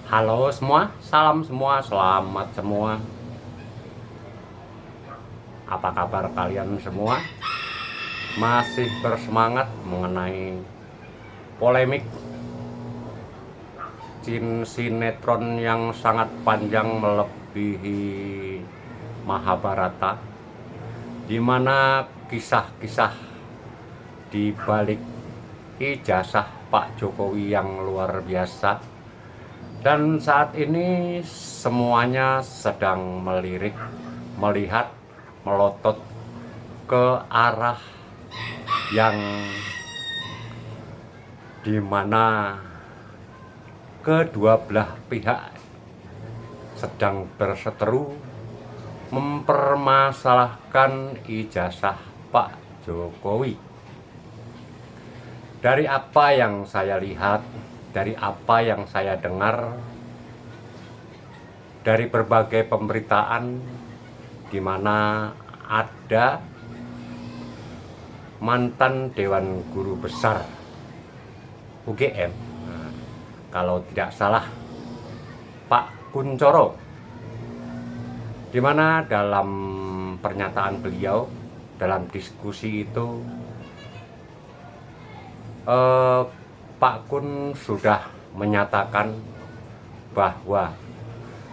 Halo semua, salam semua, selamat semua. Apa kabar kalian semua? Masih bersemangat mengenai polemik sinetron yang sangat panjang melebihi Mahabharata, di mana kisah-kisah di balik ijazah Pak Jokowi yang luar biasa. Dan saat ini semuanya sedang melirik, melihat, melotot ke arah yang dimana kedua belah pihak sedang berseteru mempermasalahkan ijazah Pak Jokowi. Dari apa yang saya lihat, dari apa yang saya dengar, dari berbagai pemberitaan di mana ada mantan Dewan Guru Besar UGM, kalau tidak salah Pak Kunchoro, di mana dalam pernyataan beliau dalam diskusi itu Pak Kun sudah menyatakan bahwa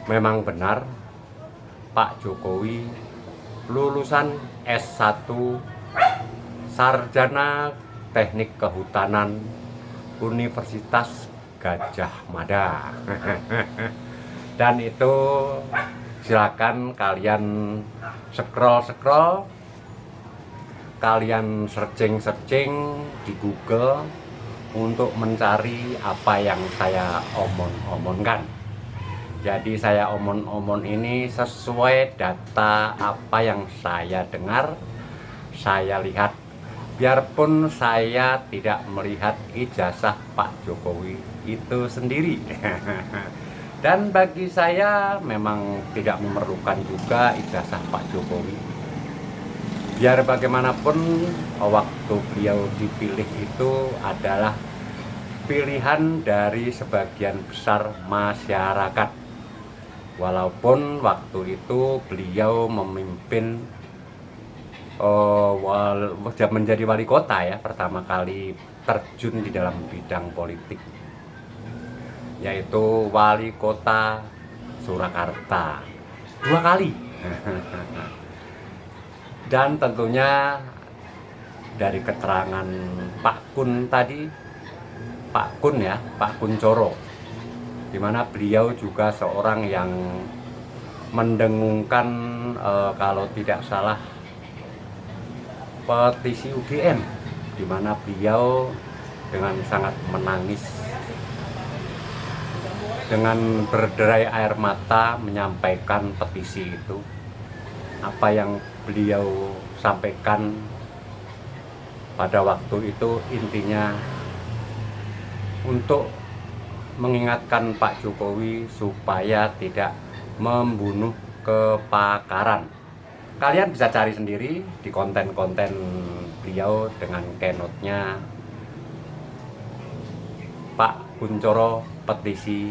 memang benar Pak Jokowi lulusan S1 Sarjana Teknik Kehutanan Universitas Gajah Mada. Dan itu silakan kalian scroll, kalian searching di Google untuk mencari apa yang saya omongkan. Jadi saya omong ini sesuai data apa yang saya dengar, saya lihat. Biarpun saya tidak melihat ijazah Pak Jokowi itu sendiri. Dan bagi saya memang tidak memerlukan juga ijazah Pak Jokowi. Biar bagaimanapun waktu beliau dipilih itu adalah pilihan dari sebagian besar masyarakat. Walaupun waktu itu beliau memimpin menjadi wali kota ya, pertama kali terjun di dalam bidang politik, yaitu wali kota Surakarta 2 kali. Dan tentunya dari keterangan Pak Kun tadi, Pak Kunchoro, di mana beliau juga seorang yang mendengungkan kalau tidak salah petisi UGM, di mana beliau dengan sangat menangis, dengan berderai air mata menyampaikan petisi itu. Apa yang beliau sampaikan pada waktu itu intinya untuk mengingatkan Pak Jokowi supaya tidak membunuh kepakaran. Kalian bisa cari sendiri di konten-konten beliau dengan keynote-nya Pak Kunchoro petisi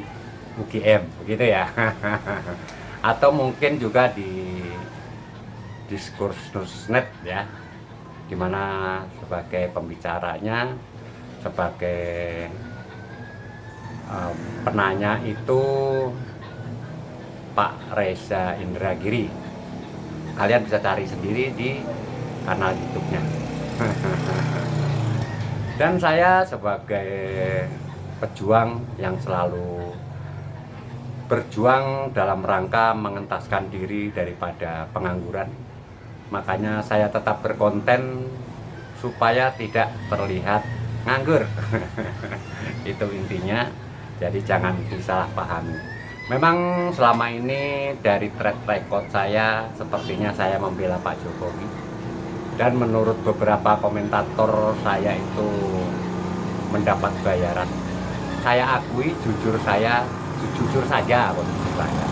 UGM, begitu ya. Atau mungkin juga di Diskursus.net ya, dimana sebagai pembicaranya, sebagai penanya itu Pak Reza Indragiri. Kalian bisa cari sendiri di kanal YouTube-nya. Dan saya sebagai pejuang yang selalu berjuang dalam rangka mengentaskan diri daripada pengangguran, makanya saya tetap berkonten supaya tidak terlihat nganggur. Itu intinya. Jadi jangan disalahpahami. Memang selama ini dari track record saya, sepertinya saya membela Pak Jokowi. Dan menurut beberapa komentator, saya itu mendapat bayaran. Saya akui, jujur saja kondisi saya.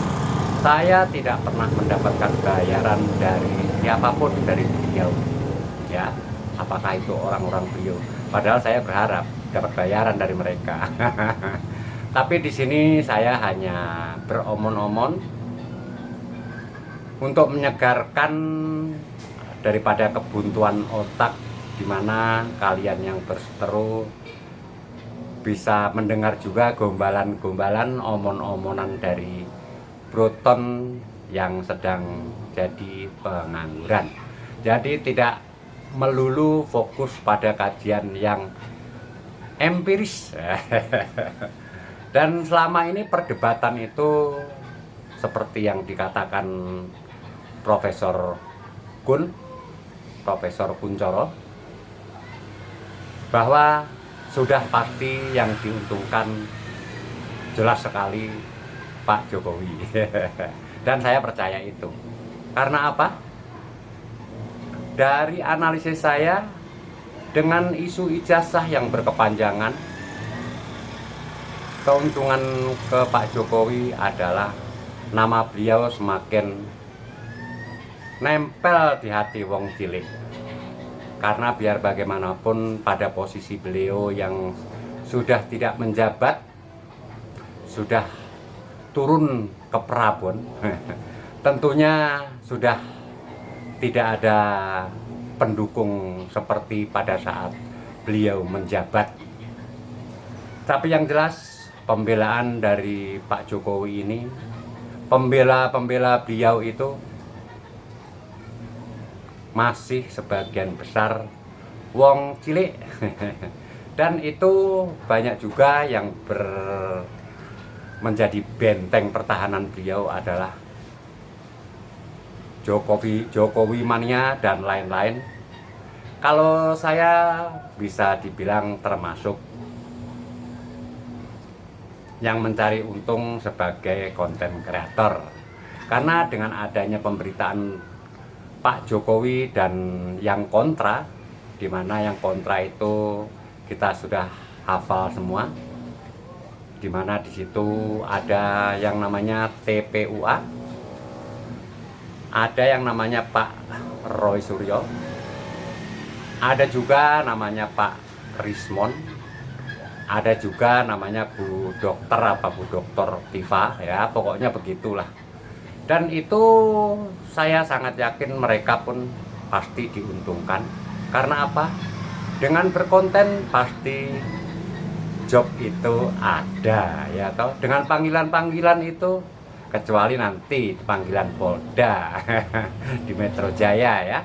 Saya tidak pernah mendapatkan bayaran dari siapapun, dari beliau. Ya, apakah itu orang-orang beliau? Padahal saya berharap dapat bayaran dari mereka. Tapi di sini saya hanya beromon-omon untuk menyegarkan daripada kebuntuan otak, di mana kalian yang berseteru bisa mendengar juga gombalan-gombalan, omon-omonan dari Broton yang sedang jadi pengangguran. Jadi tidak melulu fokus pada kajian yang empiris. Dan selama ini perdebatan itu seperti yang dikatakan Profesor Kuncoro, bahwa sudah pasti yang diuntungkan jelas sekali Pak Jokowi. Dan saya percaya itu. Karena apa? Dari analisis saya, dengan isu ijazah yang berkepanjangan, keuntungan ke Pak Jokowi adalah nama beliau semakin nempel di hati wong cilik. Karena biar bagaimanapun pada posisi beliau yang sudah tidak menjabat, sudah turun ke perabot, tentunya sudah tidak ada pendukung seperti pada saat beliau menjabat. Tapi yang jelas, pembelaan dari Pak Jokowi ini, pembela-pembela beliau itu masih sebagian besar wong cilik. Dan itu banyak juga yang menjadi benteng pertahanan beliau adalah Jokowi mania dan lain-lain. Kalau saya bisa dibilang termasuk yang mencari untung sebagai konten kreator, karena dengan adanya pemberitaan Pak Jokowi dan yang kontra, di mana yang kontra itu kita sudah hafal semua, di mana di situ ada yang namanya TPUA, ada yang namanya Pak Roy Suryo, ada juga namanya Pak Rismon, ada juga namanya Bu Dokter Tifa, ya pokoknya begitulah. Dan itu saya sangat yakin mereka pun pasti diuntungkan. Karena apa? Dengan berkonten pasti job itu ada, ya toh. Dengan panggilan-panggilan itu, kecuali nanti panggilan Polda di Metro Jaya, ya.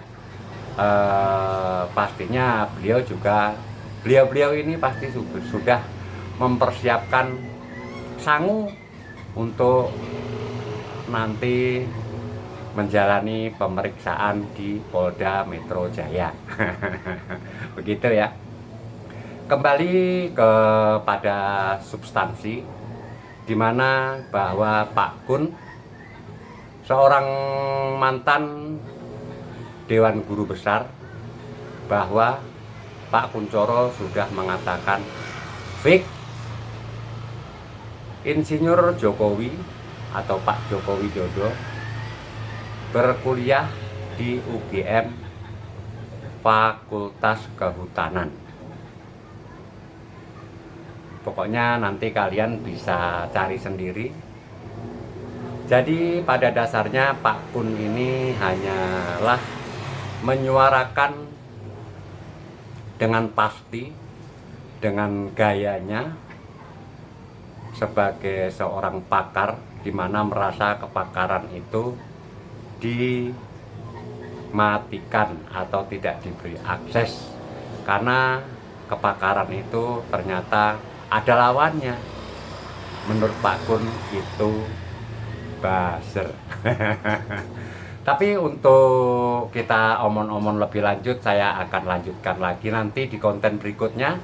Pastinya beliau ini pasti sudah mempersiapkan sangu untuk nanti menjalani pemeriksaan di Polda Metro Jaya. Begitu ya. Kembali kepada substansi, di mana bahwa Pak Kun, seorang mantan Dewan Guru Besar, bahwa Pak Kuncoro sudah mengatakan fix Insinyur Jokowi atau Pak Joko Widodo berkuliah di UGM Fakultas Kehutanan. Pokoknya nanti kalian bisa cari sendiri. Jadi pada dasarnya Pak Kun ini hanyalah menyuarakan dengan pasti, dengan gayanya sebagai seorang pakar, di mana merasa kepakaran itu dimatikan atau tidak diberi akses, karena kepakaran itu ternyata ada lawannya. Menurut Pak Kun itu buzzer. Tapi untuk kita omon-omon lebih lanjut, saya akan lanjutkan lagi nanti di konten berikutnya.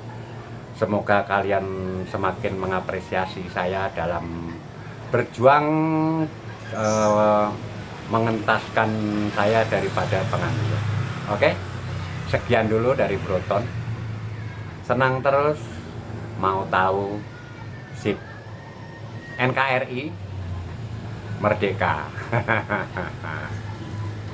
Semoga kalian semakin mengapresiasi saya dalam berjuang mengentaskan saya daripada pengangguran. Oke, sekian dulu dari Broton. Senang terus, mau tahu, sip. NKRI Merdeka.